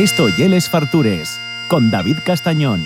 Esto ye Les Fartures, con David Castañón.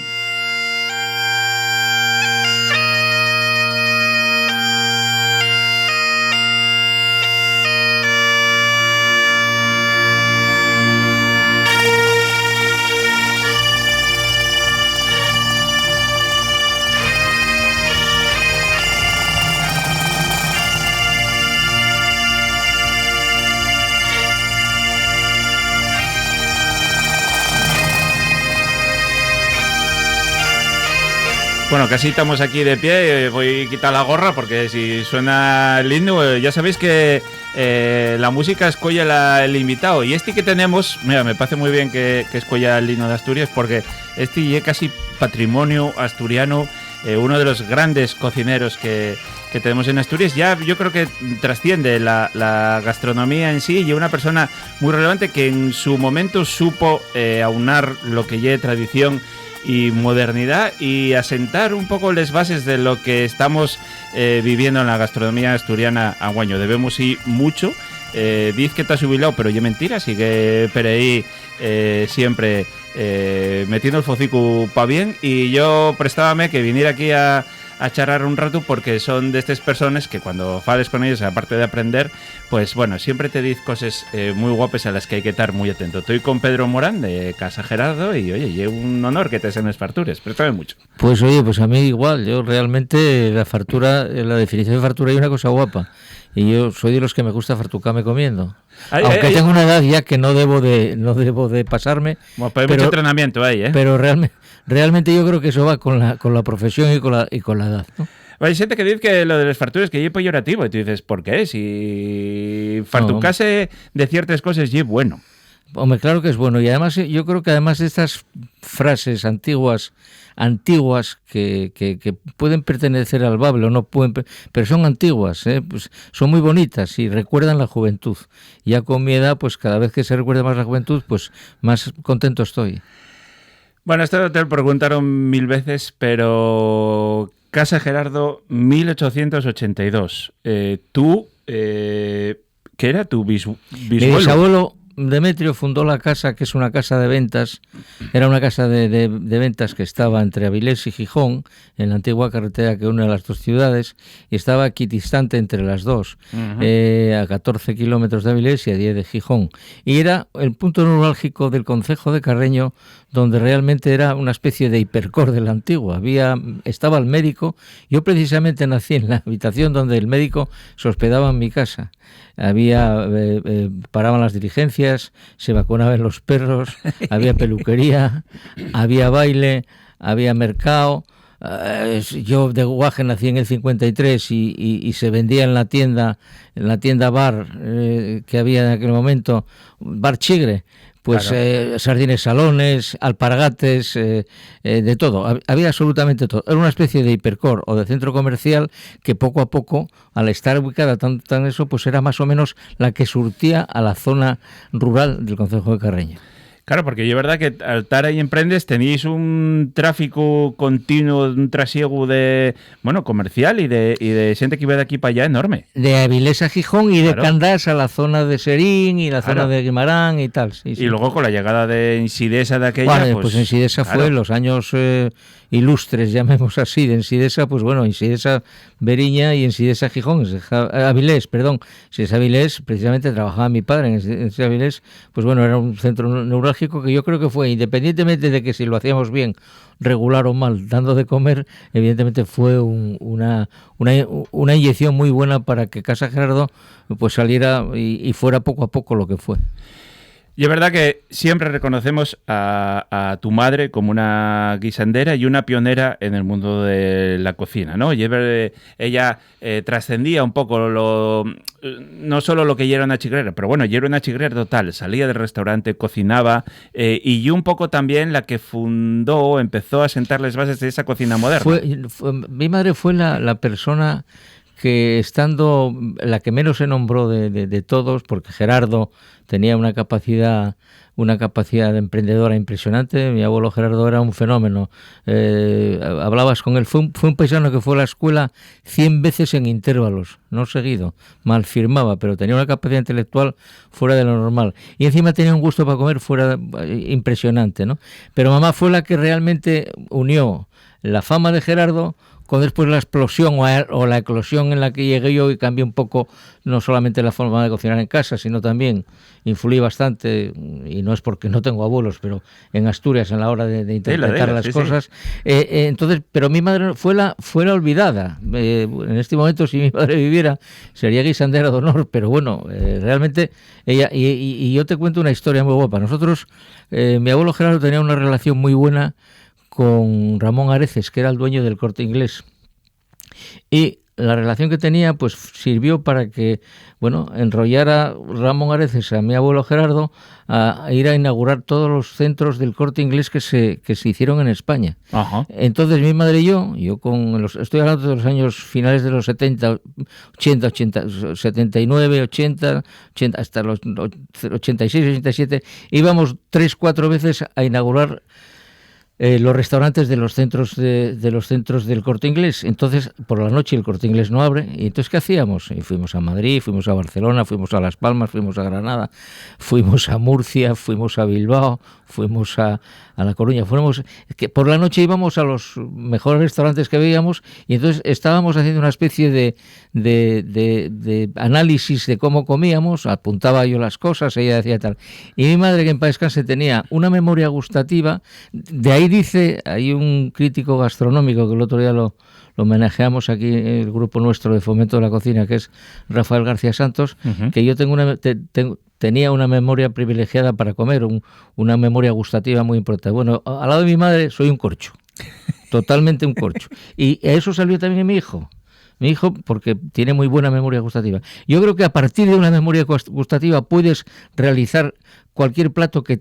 Bueno, casi estamos aquí de pie, voy a quitar la gorra porque si suena el himno, ya sabéis que la música escolla el invitado. Y este que tenemos, mira, me parece muy bien que escolla el himno de Asturias porque este es casi patrimonio asturiano, uno de los grandes cocineros que tenemos en Asturias. Ya yo creo que trasciende la gastronomía en sí y es una persona muy relevante que en su momento supo aunar lo que lleve tradición y modernidad y asentar un poco las bases de lo que estamos viviendo en la gastronomía asturiana a guaño. Debemos ir mucho. Diz que te has jubilado, pero yo mentira, sigue por ahí siempre metiendo el focico pa' bien, y yo prestábame que viniera aquí a charlar un rato porque son de estas personas que cuando fales con ellos, aparte de aprender, pues bueno, siempre te diz cosas muy guapas a las que hay que estar muy atento. Estoy con Pedro Morán de Casa Gerardo y oye, es un honor que te sean las fartures, préstame mucho. Pues oye, pues a mí igual, yo realmente la definición de fartura es una cosa guapa y yo soy de los que me gusta fartucarme comiendo. Aunque tengo una edad ya que no debo de pasarme. Bueno, pero hay mucho entrenamiento ahí, ¿eh? Pero realmente yo creo que eso va con la profesión y con la edad, ¿no? Hay gente que dice que lo de las farturas que es peyorativo y tú dices, ¿por qué? Si fartucase de ciertas cosas es bueno. Hombre, claro que es bueno, y además yo creo que además de estas frases antiguas que pueden pertenecer al bable o no pueden, pero son antiguas, pues son muy bonitas y recuerdan la juventud. Ya con mi edad, pues cada vez que se recuerda más la juventud, pues más contento estoy. Bueno, esto te lo preguntaron 1000 veces, pero Casa Gerardo, 1882. Tú, ¿qué era tu bisabuelo? Mi bisabuelo Demetrio fundó la casa, que es una casa de ventas. Era una casa de ventas que estaba entre Avilés y Gijón, en la antigua carretera que une a las dos ciudades, y estaba equidistante entre las dos, a 14 kilómetros de Avilés y a 10 de Gijón. Y era el punto neurálgico del concejo de Carreño, donde realmente era una especie de hipercor de la antigua. Estaba el médico. Yo precisamente nací en la habitación donde el médico se hospedaba en mi casa. Paraban las diligencias, se vacunaban los perros, había peluquería, había baile, había mercado. Yo de guaje nací en el 53 y se vendía en la tienda bar que había en aquel momento, Bar Chigre. Pues claro. Sardines salones, alpargates, de todo. Había absolutamente todo. Era una especie de hipercor o de centro comercial que poco a poco, al estar ubicada tan eso, pues era más o menos la que surtía a la zona rural del concejo de Carreño. Claro, porque es verdad que al estar ahí emprendes tenéis un tráfico continuo, un trasiego de comercial y de gente que iba de aquí para allá enorme. De Avilés a Gijón y de Candás a la zona de Serín y la zona de Guimarán y tal. Sí. Y luego con la llegada de Ensidesa de aquella... Pues Ensidesa fue en los años ilustres, llamemos así, de Ensidesa, pues bueno, Ensidesa Beriña y Ensidesa Gijón, Avilés, perdón. Si es Avilés, precisamente trabajaba mi padre en Ensidesa Avilés, pues bueno, era un centro neurálgico que yo creo que fue, independientemente de que si lo hacíamos bien, regular o mal, dando de comer, evidentemente fue una inyección muy buena para que Casa Gerardo pues saliera y fuera poco a poco lo que fue. Y es verdad que siempre reconocemos a tu madre como una guisandera y una pionera en el mundo de la cocina, ¿no? Y ella trascendía un poco no solo lo que ya era una chigrera, pero bueno, ya era una chigrera total. Salía del restaurante, cocinaba y un poco también la que empezó a sentar las bases de esa cocina moderna. Mi madre fue la persona que estando la que menos se nombró de todos, porque Gerardo tenía una capacidad de emprendedora impresionante. Mi abuelo Gerardo era un fenómeno. Hablabas con él, fue un paisano que fue a la escuela 100 veces en intervalos, no seguido, mal firmaba, pero tenía una capacidad intelectual fuera de lo normal. Y encima tenía un gusto para comer impresionante, ¿no? Pero mamá fue la que realmente unió la fama de Gerardo con después la explosión o la eclosión en la que llegué yo, y cambié un poco no solamente la forma de cocinar en casa, sino también influí bastante, y no es porque no tengo abuelos, pero en Asturias, en la hora de interpretar las cosas. Entonces, pero mi madre fue la olvidada. En este momento, si mi madre viviera, sería guisandera de honor, pero bueno, realmente ella, y yo te cuento una historia muy guapa. Nosotros, mi abuelo Gerardo tenía una relación muy buena con Ramón Areces, que era el dueño del Corte Inglés, y la relación que tenía pues sirvió para que, bueno, enrollara Ramón Areces a mi abuelo Gerardo a ir a inaugurar todos los centros del Corte Inglés que se hicieron en España. Ajá. Entonces mi madre y yo estoy hablando de los años finales de los 70, 79, 80, hasta los 86, 87, íbamos 3-4 veces a inaugurar los restaurantes de los centros del Corte Inglés. Entonces, por la noche el Corte Inglés no abre. ¿Y entonces qué hacíamos? Y fuimos a Madrid, fuimos a Barcelona, fuimos a Las Palmas, fuimos a Granada, fuimos a Murcia, fuimos a Bilbao, fuimos a La Coruña. Que por la noche íbamos a los mejores restaurantes que veíamos, y entonces estábamos haciendo una especie de análisis de cómo comíamos. Apuntaba yo las cosas, ella decía tal. Y mi madre, que en paz descanse, tenía una memoria gustativa. De ahí dice, hay un crítico gastronómico que el otro día lo homenajeamos aquí, el grupo nuestro de Fomento de la Cocina, que es Rafael García Santos, que yo tenía una memoria privilegiada para comer, una memoria gustativa muy importante. Bueno, al lado de mi madre soy un corcho, totalmente un corcho. Y a eso salió también mi hijo. Mi hijo, porque tiene muy buena memoria gustativa. Yo creo que a partir de una memoria gustativa puedes realizar cualquier plato que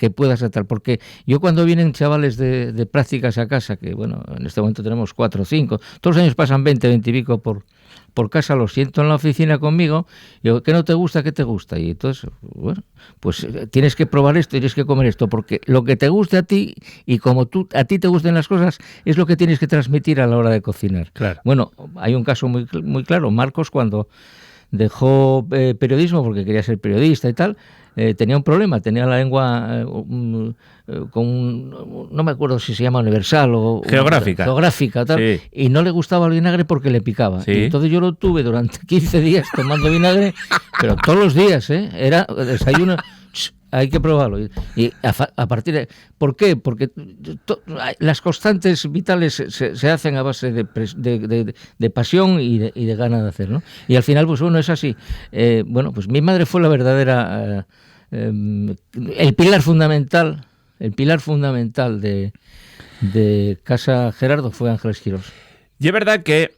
puedas tratar, porque yo cuando vienen chavales de prácticas a casa, que bueno, en este momento tenemos 4 o 5, todos los años pasan 20 y pico por casa, los siento en la oficina conmigo, y digo, ¿qué no te gusta? ¿Qué te gusta? Y entonces, bueno, pues tienes que probar esto, tienes que comer esto, porque lo que te guste a ti, y como a ti te gusten las cosas, es lo que tienes que transmitir a la hora de cocinar. Claro. Bueno, hay un caso muy, muy claro. Marcos, cuando dejó periodismo porque quería ser periodista y tal, tenía un problema, tenía la lengua no me acuerdo si se llama universal o geográfica tal, sí. Y no le gustaba el vinagre porque le picaba. Sí. Y entonces yo lo tuve durante 15 días tomando vinagre, pero todos los días, era desayuno. Hay que probarlo. Y a partir de... ¿Por qué? Porque las constantes vitales se hacen a base de pasión y de ganas de hacer, ¿no? Y al final, pues bueno, es así. Bueno, pues mi madre fue la verdadera... el pilar fundamental de Casa Gerardo fue Ángeles Quirós. Y es verdad que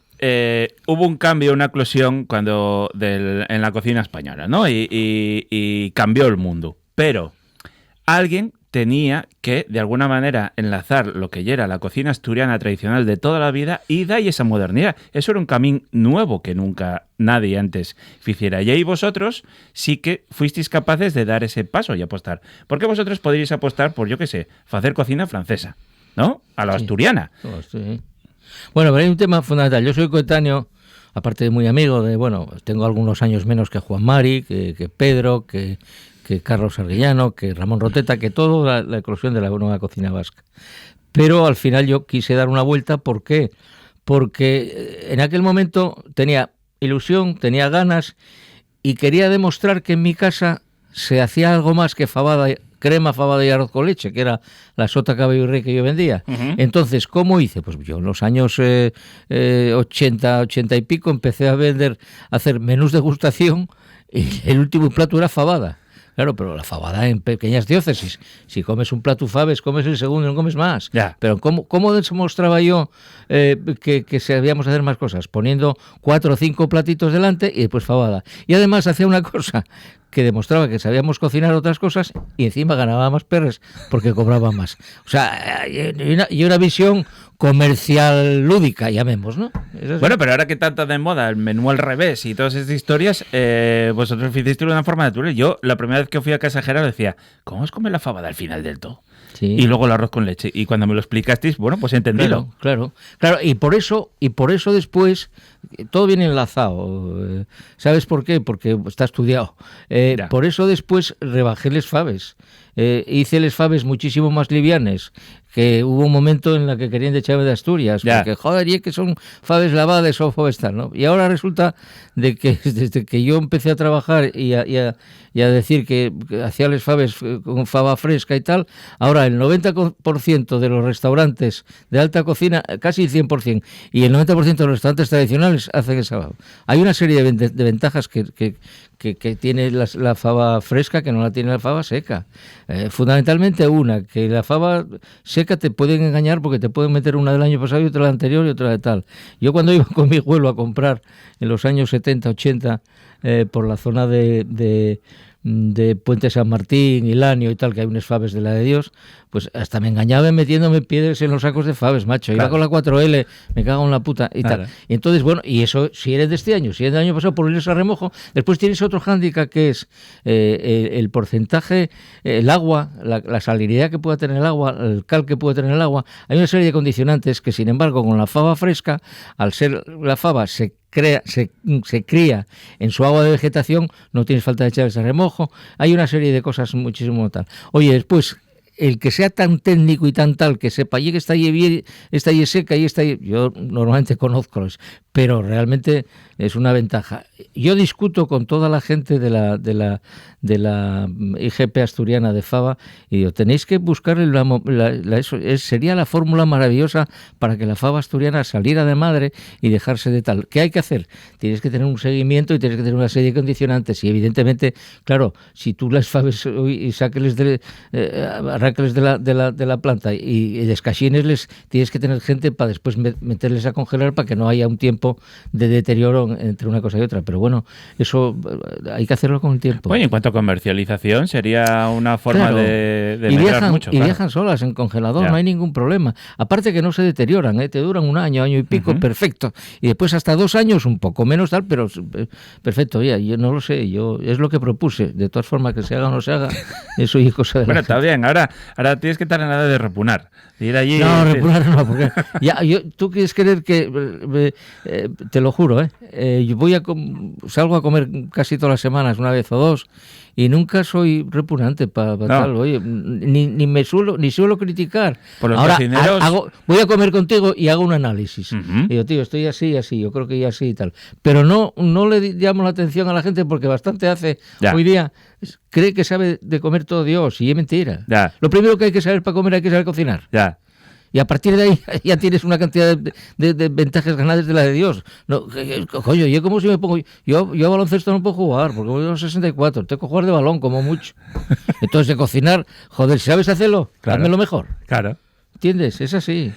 hubo un cambio, una eclosión en la cocina española, ¿no? Y cambió el mundo. Pero alguien tenía que, de alguna manera, enlazar lo que ya era la cocina asturiana tradicional de toda la vida y dar esa modernidad. Eso era un camino nuevo que nunca nadie antes hiciera. Y ahí vosotros sí que fuisteis capaces de dar ese paso y apostar. Porque vosotros podríais apostar por, yo qué sé, hacer cocina francesa, ¿no? A la asturiana. Sí. Bueno, pero hay un tema fundamental. Yo soy coetáneo, aparte de muy amigo, tengo algunos años menos que Juan Mari, que Pedro, que Carlos Arguillano, que Ramón Roteta, que toda la eclosión de la nueva cocina vasca. Pero al final yo quise dar una vuelta. ¿Por qué? Porque en aquel momento tenía ilusión, tenía ganas y quería demostrar que en mi casa se hacía algo más que crema, fabada y arroz con leche, que era la sota, cabello y rey que yo vendía. Uh-huh. Entonces, ¿cómo hice? Pues yo en los años 80 y pico empecé a hacer menús de degustación, y el último plato era fabada. Claro, pero la fabada en pequeñas diócesis. Si comes un plato faves, comes el segundo y no comes más. Yeah. Pero ¿cómo demostraba yo que sabíamos hacer más cosas? Poniendo 4 o 5 platitos delante y después fabada. Y además hacía una cosa, que demostraba que sabíamos cocinar otras cosas y encima ganaba más perres porque cobraba más. O sea, y una visión comercial lúdica, llamemos, ¿no? Bueno, pero ahora que tanto de moda el menú al revés y todas estas historias, vosotros hicisteis de una forma natural. Yo, la primera vez que fui a Casa Gerard decía, ¿cómo es comer la fabada al final del todo? Sí. Y luego el arroz con leche. Y cuando me lo explicasteis, bueno, pues he entendido. Claro. Y por eso después todo viene enlazado. ¿Sabes por qué? Porque está estudiado. Por eso después rebajé les faves. Hice les faves muchísimo más livianes, que hubo un momento en la que querían echarme de Asturias, porque joder, y que son faves lavadas o faves tal, ¿no? Y ahora resulta de que desde que yo empecé a trabajar y a decir que hacía les faves con fava fresca y tal, ahora el 90% de los restaurantes de alta cocina, casi el 100%, y el 90% de los restaurantes tradicionales hacen esa fava. Hay una serie de ventajas que tiene la fava fresca que no la tiene la fava seca. Fundamentalmente una, que la fava seca te pueden engañar porque te pueden meter una del año pasado y otra del anterior y otra de tal. Yo cuando iba con mi abuelo a comprar en los años 70, 80 por la zona de Puente San Martín, Ilanio y tal, que hay unas faves de la de Dios, pues hasta me engañaba metiéndome piedras en los sacos de faves, macho. Iba con la 4L, me cago en la puta y tal. Y entonces, bueno, y eso si eres de este año, si eres del año pasado por irles a remojo, después tienes otro hándicap que es el porcentaje, el agua, la salinidad que pueda tener el agua, el cal que pueda tener el agua. Hay una serie de condicionantes que, sin embargo, con la fava fresca, al ser la fava se cría en su agua de vegetación, no tienes falta de echarles a remojo. Hay una serie de cosas muchísimo tal. Oye, después, el que sea tan técnico y tan tal, que sepa, y que está ahí seca y está ahí, yo normalmente conozco, pero realmente es una ventaja. Yo discuto con toda la gente de la IGP asturiana de fava y digo, tenéis que buscar sería la fórmula maravillosa para que la fava asturiana saliera de madre y dejarse de tal. ¿Qué hay que hacer? Tienes que tener un seguimiento y tienes que tener una serie de condicionantes y evidentemente, claro, si tú las faves y arráqueles de la planta y descachínesles, tienes que tener gente para después meterles a congelar para que no haya un tiempo de deterioro entre una cosa y otra. Pero bueno, eso hay que hacerlo con el tiempo. Bueno, en cuanto a comercialización, sería una forma de mejorar mucho. Y viajan solas en congelador, no hay ningún problema. Aparte que no se deterioran, te duran un año y pico, perfecto. Y después hasta 2 años, un poco menos tal, pero perfecto. Ya, yo no lo sé, es lo que propuse. De todas formas, que se haga o no se haga, eso es cosa de bueno, está bien. Ahora tienes que estar en nada de repunar. De ir allí. No, repunar no, porque tú quieres creer que te lo juro, yo salgo a comer casi todas las semanas, una vez o dos, y nunca soy repugnante para tal. Oye, ni suelo criticar. Por los ahora cocineros... voy a comer contigo y hago un análisis. Y digo, tío, estoy así, yo creo que ya así y tal. Pero no le llamo la atención a la gente porque bastante hace hoy día. Cree que sabe de comer todo Dios y es mentira. Lo primero que hay que saber para comer hay que saber cocinar. Y a partir de ahí ya tienes una cantidad de ventajas ganadas de la de Dios. No, coño, yo como si me pongo... Yo a baloncesto no puedo jugar, porque voy a los 64. Tengo que jugar de balón, como mucho. Entonces, de cocinar, joder, si sabes hacerlo, házmelo mejor. Claro. ¿Entiendes? Es así.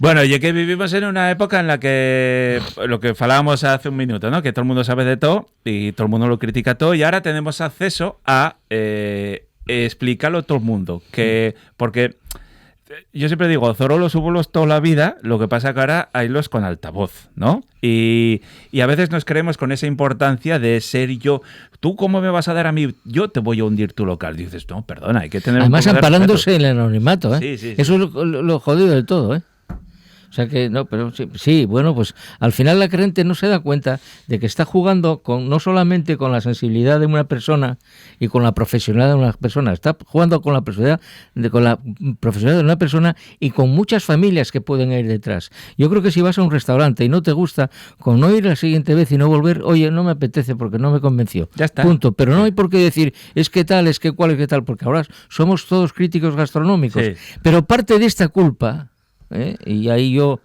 Bueno, y que vivimos en una época en la que, lo que falábamos hace un minuto, ¿no? Que todo el mundo sabe de todo y todo el mundo lo critica todo, y ahora tenemos acceso a explicarlo a todo el mundo. Porque... Yo siempre digo, zorolos hubo toda la vida, lo que pasa que ahora haylos con altavoz, ¿no? Y a veces nos creemos con esa importancia de ser yo. ¿Tú cómo me vas a dar a mí? Yo te voy a hundir tu local. Dices, no, perdona, hay que tener además amparándose en el anonimato, Sí. Eso es lo jodido del todo, O sea que no, pero sí, bueno, pues al final la gente no se da cuenta de que está jugando no solamente con la sensibilidad de una persona y con la profesionalidad de una persona, está jugando con la profesionalidad de una persona y con muchas familias que pueden ir detrás. Yo creo que si vas a un restaurante y no te gusta, con no ir la siguiente vez y no volver, oye, no me apetece porque no me convenció. Ya está. Punto. Pero no hay por qué decir, es que tal, es que cual, es que tal, porque ahora somos todos críticos gastronómicos. Sí. Pero parte de esta culpa... y ahí yo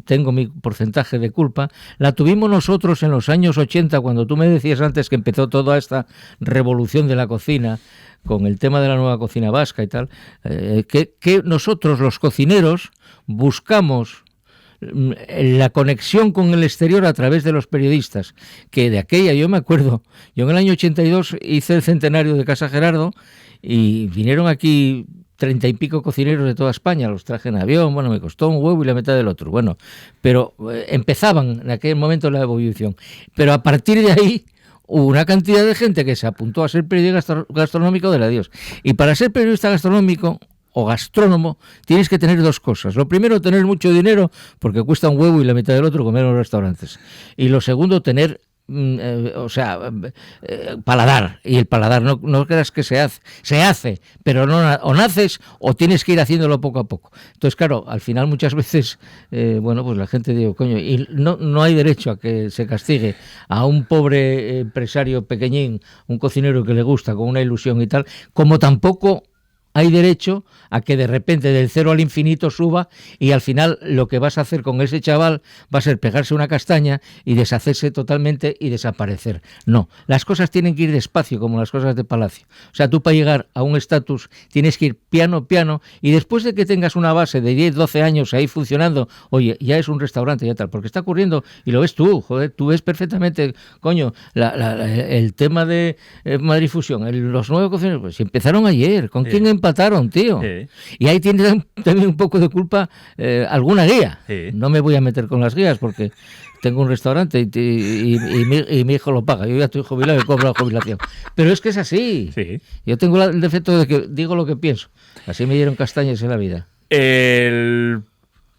tengo mi porcentaje de culpa, la tuvimos nosotros en los años 80, cuando tú me decías antes que empezó toda esta revolución de la cocina, con el tema de la nueva cocina vasca y tal, que nosotros los cocineros buscamos la conexión con el exterior a través de los periodistas, que de aquella, yo me acuerdo, yo en el año 82 hice el centenario de Casa Gerardo y vinieron aquí 30 y pico cocineros de toda España, los traje en avión, bueno, me costó un huevo y la mitad del otro, bueno, pero empezaban en aquel momento la evolución, pero a partir de ahí hubo una cantidad de gente que se apuntó a ser periodista gastronómico de la Dios, y para ser periodista gastronómico o gastrónomo tienes que tener dos cosas. Lo primero, tener mucho dinero, porque cuesta un huevo y la mitad del otro comer en los restaurantes. Y lo segundo, tener paladar. Y el paladar no creas que se hace, pero no, o naces o tienes que ir haciéndolo poco a poco. Entonces, claro, al final muchas veces, pues la gente digo, coño, y no hay derecho a que se castigue a un pobre empresario pequeñín, un cocinero que le gusta, con una ilusión y tal, como tampoco hay derecho a que de repente del cero al infinito suba y al final lo que vas a hacer con ese chaval va a ser pegarse una castaña y deshacerse totalmente y desaparecer. No, las cosas tienen que ir despacio como las cosas de Palacio. O sea, tú para llegar a un estatus tienes que ir piano, y después de que tengas una base de 10, 12 años ahí funcionando, oye, ya es un restaurante, ya tal, porque está ocurriendo y lo ves tú, joder, tú ves perfectamente, coño, el tema de Madrid Fusión, los nuevos cocineros, pues empezaron ayer, ¿con quién empataron, tío? Y ahí tiene también un poco de culpa alguna guía. No me voy a meter con las guías porque tengo un restaurante y mi hijo lo paga. Yo ya estoy jubilado y cobro la jubilación. Pero es que es así. Yo tengo el defecto de que digo lo que pienso. Así me dieron castañas en la vida. El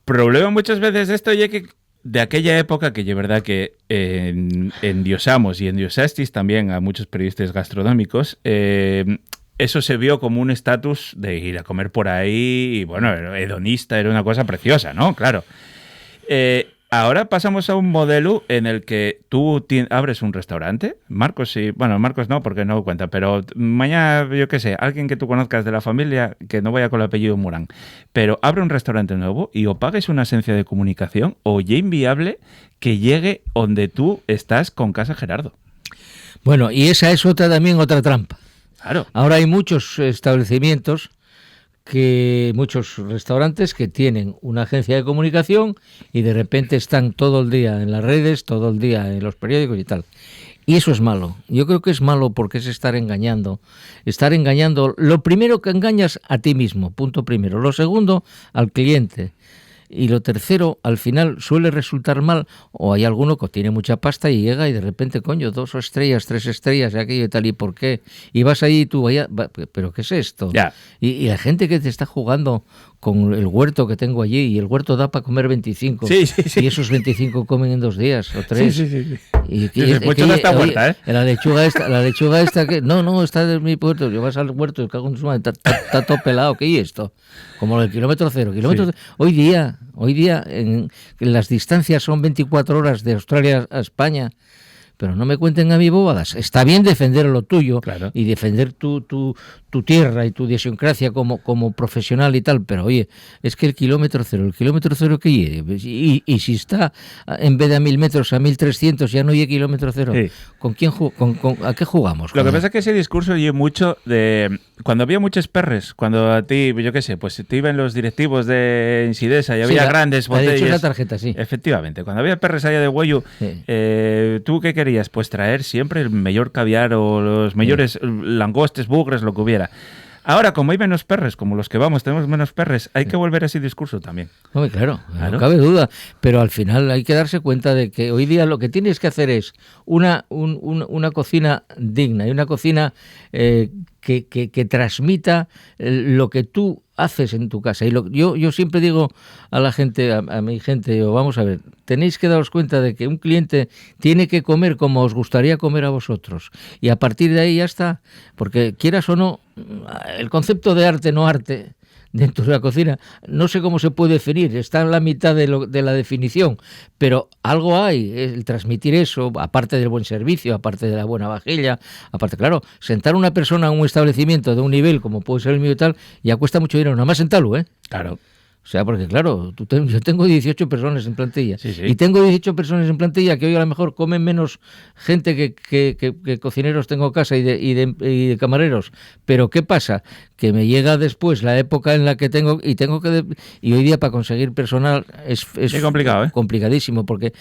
problema muchas veces de esto es que de aquella época, que es verdad que endiosamos y endiosasteis también a muchos periodistas gastronómicos, eso se vio como un estatus de ir a comer por ahí y, bueno, hedonista, era una cosa preciosa, ¿no? Claro. Ahora pasamos a un modelo en el que tú abres un restaurante. Marcos sí, bueno, Marcos no, porque no cuenta, pero mañana, yo qué sé, alguien que tú conozcas de la familia, que no vaya con el apellido Murán, pero abre un restaurante nuevo y o pagues una esencia de comunicación o ya inviable que llegue donde tú estás con Casa Gerardo. Bueno, y esa es otra trampa. Claro. Ahora hay muchos establecimientos, muchos restaurantes que tienen una agencia de comunicación y de repente están todo el día en las redes, todo el día en los periódicos y tal. Y eso es malo. Yo creo que es malo porque es estar engañando. Estar engañando, lo primero que engañas a ti mismo, punto primero. Lo segundo, al cliente. Y lo tercero, al final suele resultar mal, o hay alguno que tiene mucha pasta y llega y de repente, coño, 2 estrellas, 3 estrellas, aquello y tal, ¿y por qué? Y vas ahí y tú, vaya, ¿pero qué es esto? Ya. Y la gente que te está jugando con el huerto que tengo allí, y el huerto da para comer 25, sí. Y esos 25 comen en 2 días o 3. Sí. Está huerta, ¿eh? La lechuga esta que no, está de mi puerto. Yo vas al huerto y cago en su madre, está todo pelado. ¿Qué es esto? Como el kilómetro cero. Hoy día en las distancias son 24 horas de Australia a España. Pero no me cuenten a mí bobadas. Está bien defender lo tuyo, claro, y defender tu tierra y tu idiosincrasia como profesional y tal, pero oye, es que el kilómetro cero que lleve, y si está en vez de a 1000 metros a 1300, ya no hay kilómetro cero. Sí. ¿Con quién a qué jugamos? Lo que pasa es que ese discurso oye mucho de cuando había muchos perres, cuando a ti, yo qué sé, pues te iban los directivos de Insidesa y había grandes botellas. De hecho, la tarjeta, sí. Efectivamente, cuando había perres allá de Güello, ¿tú qué querías? Pues traer siempre el mejor caviar o los mejores langostes, bugres, lo que hubiera. Ahora, como hay menos perres, como los que vamos, tenemos menos perres, hay que volver a ese discurso también. Hombre, claro, no cabe duda, pero al final hay que darse cuenta de que hoy día lo que tienes que hacer es una cocina digna y una cocina que transmita lo que tú haces en tu casa. Y yo siempre digo a la gente, a mi gente, vamos a ver, tenéis que daros cuenta de que un cliente tiene que comer como os gustaría comer a vosotros. Y a partir de ahí ya está, porque quieras o no, el concepto de arte, no arte, dentro de la cocina, no sé cómo se puede definir, está en la mitad de la definición, pero algo hay, el transmitir eso, aparte del buen servicio, aparte de la buena vajilla, aparte, claro, sentar a una persona en un establecimiento de un nivel como puede ser el mío y tal, ya cuesta mucho dinero, nada más sentarlo, ¿eh? Claro. O sea, porque claro, yo tengo 18 personas en plantilla. Sí, sí. Y tengo 18 personas en plantilla que hoy a lo mejor comen menos gente que cocineros tengo en casa y de camareros. Pero ¿qué pasa? Que me llega después la época en la que tengo y hoy día para conseguir personal es complicado, ¿eh? Complicadísimo, porque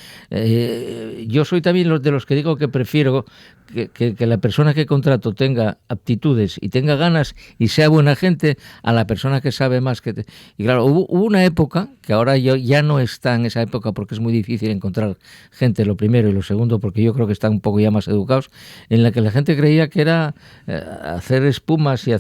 yo soy también de los que digo que prefiero que la persona que contrato tenga aptitudes y tenga ganas y sea buena gente a la persona que sabe más que y claro, hubo una época que ahora yo ya no está en esa época porque es muy difícil encontrar gente, lo primero, y lo segundo porque yo creo que están un poco ya más educados, en la que la gente creía que era hacer espumas y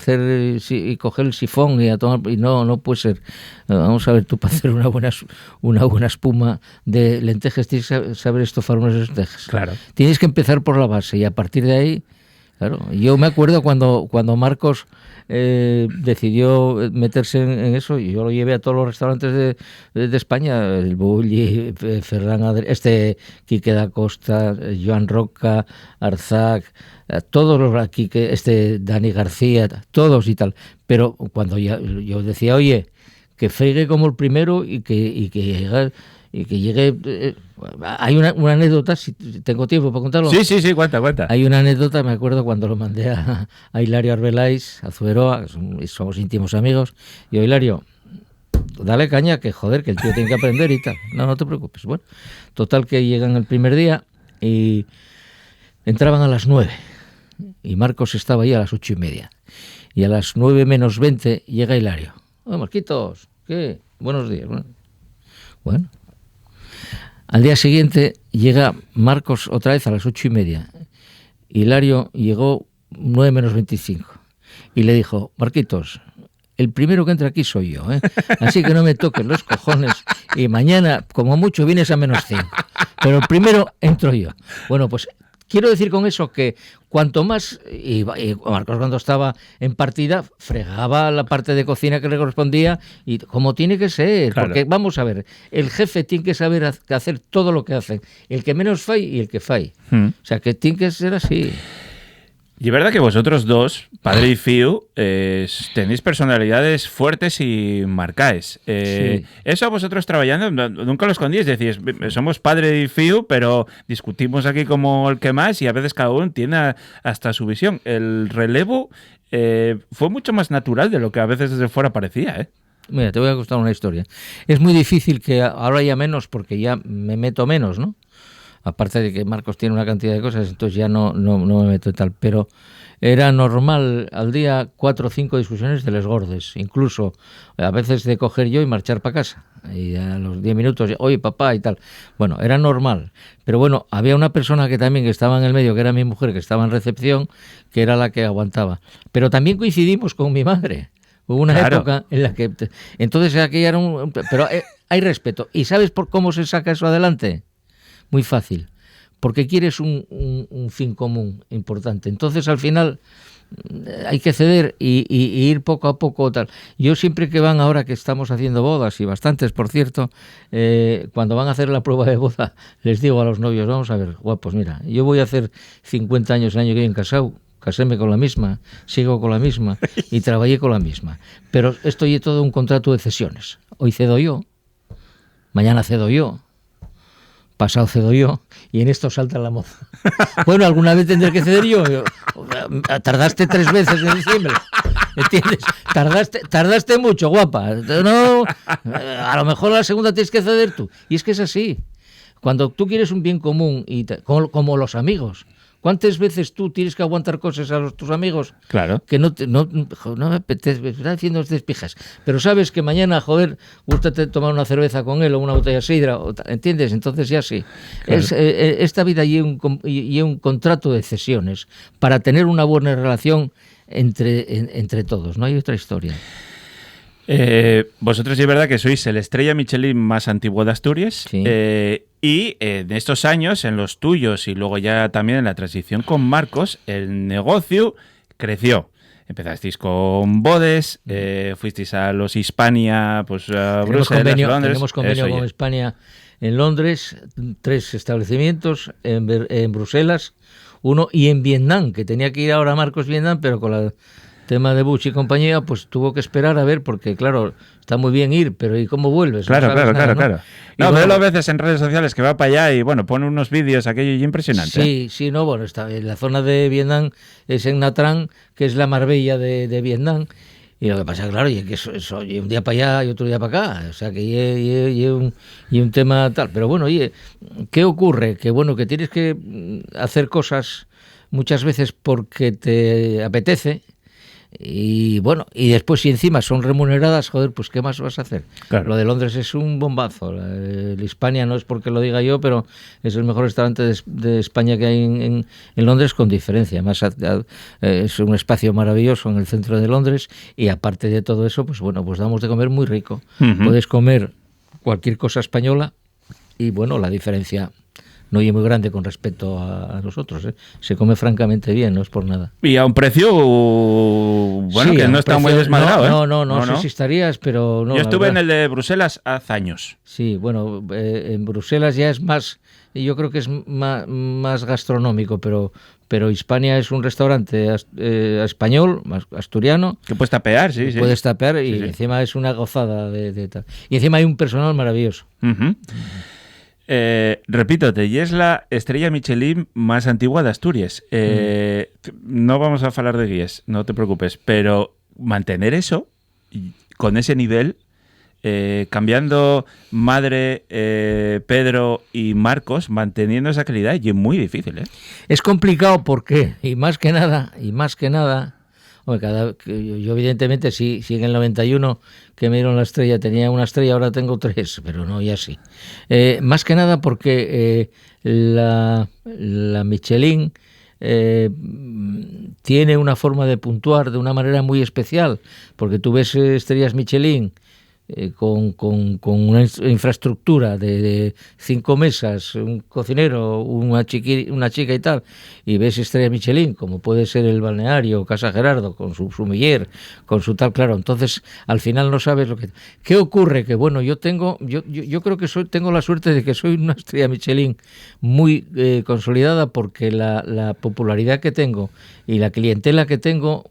y coger el sifón y a tomar, y no puede ser. Vamos a ver, tú para hacer una buena espuma de lentejas tienes que saber estofar unas lentejas. Claro. Tienes que empezar por la base y a partir de ahí, claro. Yo me acuerdo cuando Marcos decidió meterse en eso, y yo lo llevé a todos los restaurantes de España, el Bulli, Ferran Quique da Costa, Joan Roca, Arzac, todos los aquí, Dani García, todos y tal. Pero cuando yo decía, oye, que fregue como el primero y que llegue. Hay una anécdota, si tengo tiempo para contarlo. Sí, cuenta. Hay una anécdota, me acuerdo cuando lo mandé a Hilario Arbeláez, a Zuberoa, somos íntimos amigos, y yo, Hilario, dale caña, que joder, que el tío tiene que aprender y tal. No te preocupes. Bueno, total que llegan el primer día y entraban a las 9 y Marcos estaba ahí a las 8:30 y a las 9 menos 20 llega Hilario. Marquitos, ¿qué? Buenos días. Bueno. Al día siguiente llega Marcos otra vez a las 8:30. Hilario llegó 9 menos 25 y le dijo, Marquitos, el primero que entra aquí soy yo, así que no me toques los cojones y mañana, como mucho, vienes a menos 5. Pero el primero entro yo. Bueno, pues quiero decir con eso que cuanto más, y Marcos cuando estaba en partida fregaba la parte de cocina que le correspondía y como tiene que ser, claro. Porque vamos a ver, el jefe tiene que saber hacer todo lo que hace, el que menos fai y el que fai. O sea, que tiene que ser así. Y es verdad que vosotros dos, padre y fiu, tenéis personalidades fuertes y marcáis. Sí. Eso a vosotros trabajando, nunca lo escondís, decís, somos padre y fiu, pero discutimos aquí como el que más y a veces cada uno tiene hasta su visión. El relevo fue mucho más natural de lo que a veces desde fuera parecía, ¿eh? Mira, te voy a contar una historia. Es muy difícil que ahora ya menos porque ya me meto menos, ¿no? Aparte de que Marcos tiene una cantidad de cosas, entonces ya no me meto en tal, pero era normal al día 4 o 5 discusiones de les gordes, incluso a veces de coger yo y marchar para casa, y a los 10 minutos, oye papá y tal. Bueno, era normal, pero bueno, había una persona que estaba en el medio, que era mi mujer, que estaba en recepción, que era la que aguantaba, pero también coincidimos con mi madre. Hubo una época en la que... Entonces aquella era pero hay respeto. ¿Y sabes por cómo se saca eso adelante? Muy fácil, porque quieres un fin común importante. Entonces, al final, hay que ceder y ir poco a poco. Tal. Yo siempre que van, ahora que estamos haciendo bodas, y bastantes, por cierto, cuando van a hacer la prueba de boda, les digo a los novios, vamos a ver, guapos, mira, yo voy a hacer 50 años el año que viene casado, caséme con la misma, sigo con la misma y trabajé con la misma. Pero esto es todo un contrato de cesiones. Hoy cedo yo, mañana cedo yo, pasado cedo yo, y en esto salta la moza. Bueno, alguna vez tendré que ceder yo. Tardaste 3 veces en diciembre, ¿entiendes? Tardaste mucho, guapa. No, a lo mejor la segunda tienes que ceder tú. Y es que es así. Cuando tú quieres un bien común, como los amigos, ¿cuántas veces tú tienes que aguantar cosas a tus amigos? Claro. Que no me apetece, me están haciendo despijas. Pero sabes que mañana, joder, gústate tomar una cerveza con él o una botella de sidra, ¿entiendes? Entonces ya sí. Claro. Esta vida y un contrato de cesiones para tener una buena relación entre todos. No hay otra historia. Vosotros es verdad que sois el estrella Michelin más antiguo de Asturias. Sí. Y en estos años, en los tuyos y luego ya también en la transición con Marcos, el negocio creció. Empezasteis con bodes, fuisteis a los Hispania, pues a Bruselas, Londres. Tenemos convenio con Hispania en Londres, 3 establecimientos, en Bruselas, 1 y en Vietnam, que tenía que ir ahora Marcos Vietnam, pero con la tema de Bush y compañía, pues tuvo que esperar a ver, porque claro, está muy bien ir, pero ¿y cómo vuelves? Claro, no sabes claro. No, bueno, veo a veces en redes sociales que va para allá y bueno, pone unos vídeos aquello y impresionante. Sí, no, bueno, está en la zona de Vietnam, es en Nha Trang, que es la Marbella de Vietnam. Y lo que pasa, claro, y que eso y un día para allá y otro día para acá, o sea que y un tema tal. Pero bueno, oye, ¿qué ocurre? Que bueno, que tienes que hacer cosas muchas veces porque te apetece, y bueno, y después si encima son remuneradas, joder, pues ¿qué más vas a hacer? Claro. Lo de Londres es un bombazo. El Hispania no es porque lo diga yo, pero es el mejor restaurante de España que hay en Londres, con diferencia. Además, es un espacio maravilloso en el centro de Londres, y aparte de todo eso, pues bueno, pues damos de comer muy rico. Uh-huh. Puedes comer cualquier cosa española y bueno, la diferencia no es muy grande con respecto a nosotros, ¿eh? Se come francamente bien, no es por nada. Y a un precio, bueno, Sí, que a no un está precio, muy desmadrado, no sé si estarías, pero no. Yo estuve en el de Bruselas hace años. Sí, bueno, en Bruselas ya es más, yo creo que es más gastronómico, pero Hispania es un restaurante español, asturiano. Que puedes tapear, sí. Puedes tapear y sí. Encima es una gozada de tal. Y encima hay un personal maravilloso. Uh-huh. Repítote, y es la estrella Michelin más antigua de Asturias. No vamos a hablar de guías, no te preocupes, pero mantener eso con ese nivel, cambiando Madre, Pedro y Marcos, manteniendo esa calidad, y es muy difícil, ¿eh? Es complicado porque, y más que nada, yo evidentemente si en el 91 que me dieron la estrella tenía una estrella, ahora tengo 3, pero no, ya sí. Más que nada porque la Michelin tiene una forma de puntuar de una manera muy especial, porque tú ves estrellas Michelin con una infraestructura de 5 mesas, un cocinero, una chica y tal, y ves estrella Michelin, como puede ser el Balneario, Casa Gerardo, con su sumiller, con su tal, claro, entonces al final no sabes lo que... ¿Qué ocurre? Que bueno, yo creo que tengo la suerte de que soy una estrella Michelin muy consolidada, porque la popularidad que tengo y la clientela que tengo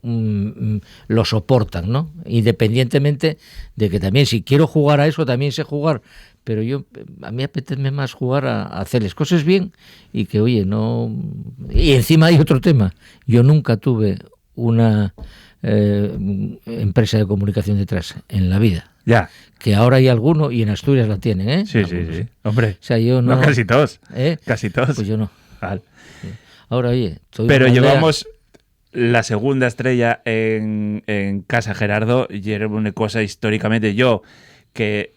lo soportan, ¿no? Independientemente de que también, si quiero jugar a eso, también sé jugar, pero a mí apetece más jugar a hacer las cosas bien, y que, oye, no... Y encima hay otro tema, yo nunca tuve una empresa de comunicación detrás en la vida. Ya. Que ahora hay alguno, y en Asturias la tienen, ¿eh? Sí. Hombre. O sea, yo no... No, casi todos. ¿Eh? Casi todos. Pues yo no. Vale. Ahora, oye... Pero llevamos la segunda estrella en Casa Gerardo, y era una cosa históricamente. Yo, que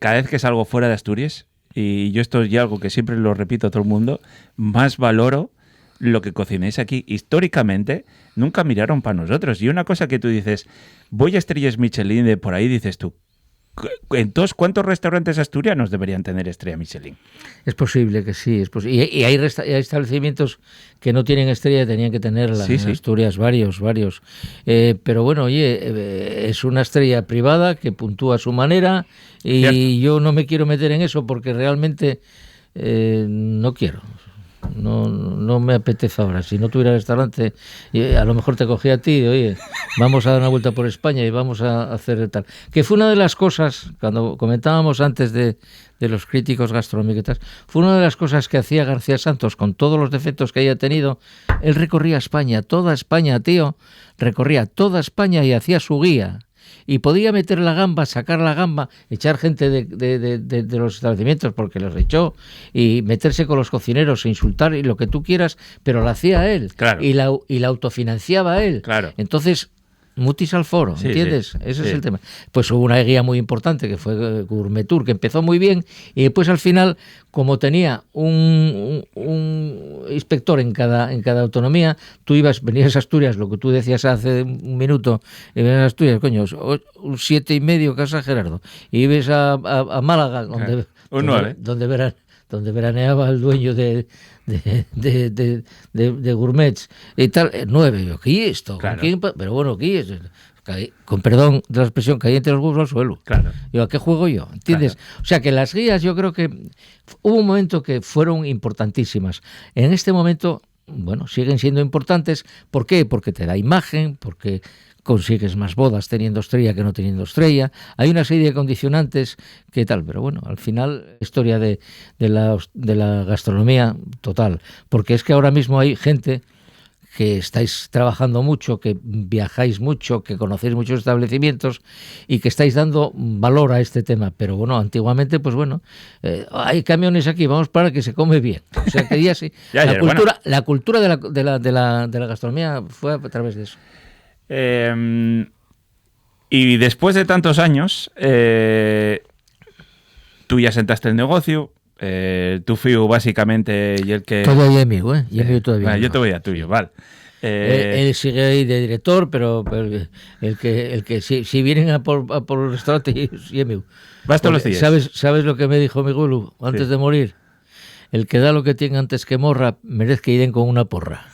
cada vez que salgo fuera de Asturias, y yo esto es ya algo que siempre lo repito a todo el mundo, más valoro lo que cocinéis aquí. Históricamente nunca miraron para nosotros. Y una cosa que tú dices, voy a estrellas Michelin de por ahí, dices tú, entonces, ¿cuántos restaurantes asturianos deberían tener estrella Michelin? Es posible que sí, es posible. Y hay establecimientos que no tienen estrella y tenían que tenerla. Sí. En Asturias, varios. Pero bueno, oye, es una estrella privada que puntúa a su manera, y Cierto. Yo no me quiero meter en eso porque realmente no quiero. No me apetece ahora. Si no tuviera restaurante, a lo mejor te cogía a ti, oye, vamos a dar una vuelta por España y vamos a hacer tal. Que fue una de las cosas, cuando comentábamos antes de los críticos gastronómicos, fue una de las cosas que hacía García Santos, con todos los defectos que haya tenido. Él recorría España, toda España, tío, recorría toda España y hacía su guía. Y podía meter la gamba, sacar la gamba, echar gente de los establecimientos porque los echó, y meterse con los cocineros e insultar y lo que tú quieras, pero lo hacía él. Claro. Y la autofinanciaba él. Claro. Entonces, mutis al foro, Sí, ¿entiendes? sí, Ese sí. es el tema. Pues hubo una guía muy importante que fue Gourmetur, que empezó muy bien, y después al final, como tenía un inspector en cada autonomía, tú venías a Asturias, lo que tú decías hace un minuto, venías a Asturias, coño, un 7,5 Casa Gerardo, y ibas a Málaga, Un 9. donde veraneaba el dueño de Gourmets y tal, 9. Yo, ¿qué es esto? Claro. Pero bueno, ¿qué es? Con perdón de la expresión, caí entre los huevos al suelo. Claro. Digo, ¿a qué juego yo? ¿Entiendes? Claro. O sea, que las guías, yo creo que hubo un momento que fueron importantísimas. En este momento bueno, siguen siendo importantes. ¿Por qué? Porque te da imagen, porque consigues más bodas teniendo estrella que no teniendo estrella. Hay una serie de condicionantes que tal, pero bueno, al final, historia de la gastronomía total. Porque es que ahora mismo hay gente que estáis trabajando mucho, que viajáis mucho, que conocéis muchos establecimientos y que estáis dando valor a este tema. Pero bueno, antiguamente, pues bueno, hay camiones aquí, vamos para que se come bien. O sea, que ya sí. La cultura de la gastronomía fue a través de eso. Y después de tantos años, tú ya sentaste el negocio. Tu fiu básicamente y el que... Todo Yemiu, Yemiu todavía. Vale, yo te voy a tuyo, vale. Él sigue ahí de director, pero el que si vienen a por el restaurante es Yemiu. Vas todos los días. ¿Sabes lo que me dijo mi gulu antes de morir? El que da lo que tiene antes que morra, merece que ir con una porra.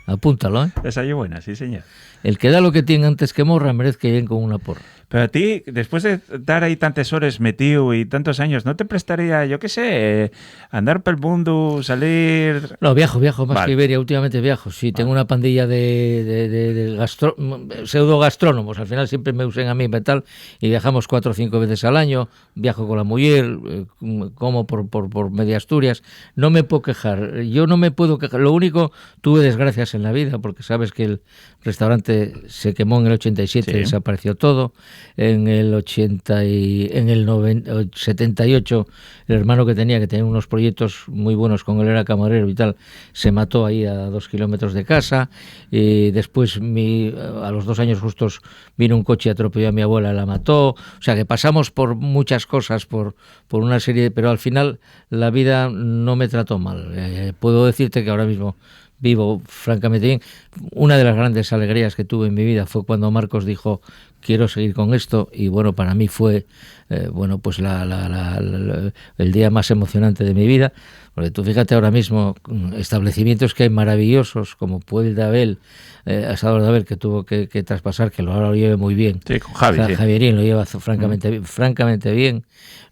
Apúntalo, ¿eh? Esa es buena, sí, señor. El que da lo que tiene antes que morra, merece que ir con una porra. Pero a ti, después de dar ahí tantas horas metido y tantos años, ¿no te prestaría, yo qué sé, andar por el mundo, salir...? No, viajo más que Iberia, últimamente viajo. Sí, tengo una pandilla de pseudo gastrónomos, al final siempre me usan a mí y tal, y viajamos 4 o 5 veces al año, viajo con la mujer, como por media Asturias. No me puedo quejar, yo no me puedo quejar. Lo único, tuve desgracias en la vida, porque sabes que el restaurante se quemó en el 87, sí. Desapareció todo. En el 78, el hermano que tenía unos proyectos muy buenos con él, era camarero y tal, se mató ahí a 2 kilómetros de casa. Y después, a los 2 años justos, vino un coche y atropelló a mi abuela, la mató. O sea que pasamos por muchas cosas, por una serie, pero al final la vida no me trató mal. Puedo decirte que ahora mismo vivo francamente bien. Una de las grandes alegrías que tuve en mi vida fue cuando Marcos dijo: quiero seguir con esto, y bueno, para mí fue pues el día más emocionante de mi vida, porque tú fíjate ahora mismo establecimientos que hay maravillosos como Puel de Abel, Asador de Abel, que tuvo que traspasar, que ahora lo lleve muy bien. Sí, con Javi, sí. Javierín lo lleva francamente bien,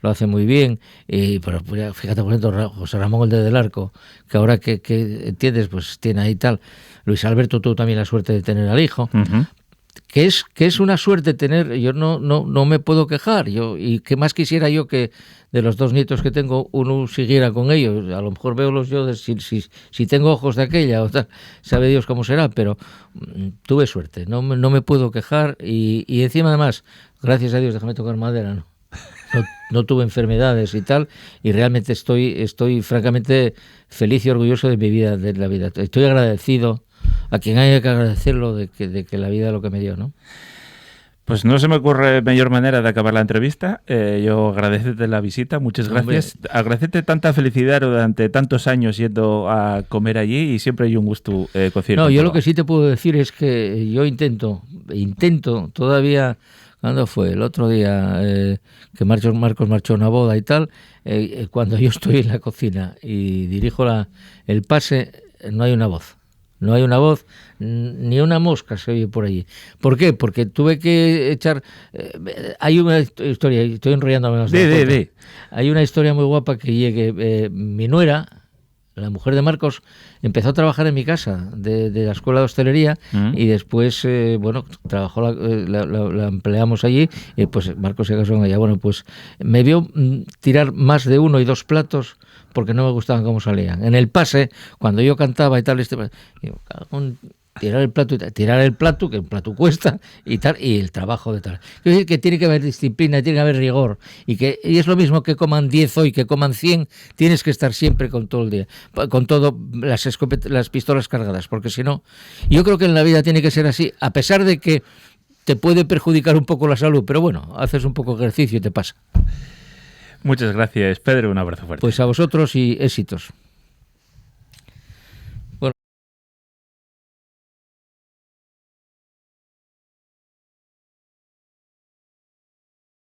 lo hace muy bien. Pero fíjate, por ejemplo, José Ramón el del Arco, que ahora que entiendes, pues tiene ahí tal. Luis Alberto tuvo también la suerte de tener al hijo. Uh-huh. Que es una suerte tener, yo no me puedo quejar, y qué más quisiera yo que de los 2 nietos que tengo uno siguiera con ellos. A lo mejor veo los yo si tengo ojos de aquella o tal, sabe Dios cómo será, pero tuve suerte, no me puedo quejar, y encima además, gracias a Dios, déjame tocar madera, no tuve enfermedades y tal, y realmente estoy francamente feliz y orgulloso de mi vida, de la vida. Estoy agradecido a quien haya que agradecerlo de que la vida lo que me dio, ¿no? Pues no se me ocurre mejor manera de acabar la entrevista. Yo agradecerte la visita, muchas gracias. Hombre. Agradecerte tanta felicidad durante tantos años yendo a comer allí, y siempre hay un gusto cocinar. No, yo lo que sí te puedo decir es que yo intento todavía. ¿Cuándo fue? El otro día que Marcos marchó a una boda y tal, cuando yo estoy en la cocina y dirijo el pase, no hay una voz. No hay una voz, ni una mosca se oye por allí. ¿Por qué? Porque tuve que echar... hay una historia, estoy enrollándome más. Hay una historia muy guapa que llegue. Mi nuera, la mujer de Marcos, empezó a trabajar en mi casa de la escuela de hostelería, y después, trabajó, la empleamos allí, y pues Marcos se casó con ella. Bueno, pues me vio tirar más de 1 y 2 platos porque no me gustaban cómo salían. En el pase, cuando yo cantaba y tal, tirar el plato, que el plato cuesta, y tal, y el trabajo de tal. Quiero decir que tiene que haber disciplina, tiene que haber rigor, y es lo mismo que coman 10 hoy, que coman 100, tienes que estar siempre con todo el día, con todo las pistolas cargadas, porque si no, yo creo que en la vida tiene que ser así, a pesar de que te puede perjudicar un poco la salud, pero bueno, haces un poco de ejercicio y te pasa. Muchas gracias, Pedro, un abrazo fuerte. Pues a vosotros y éxitos.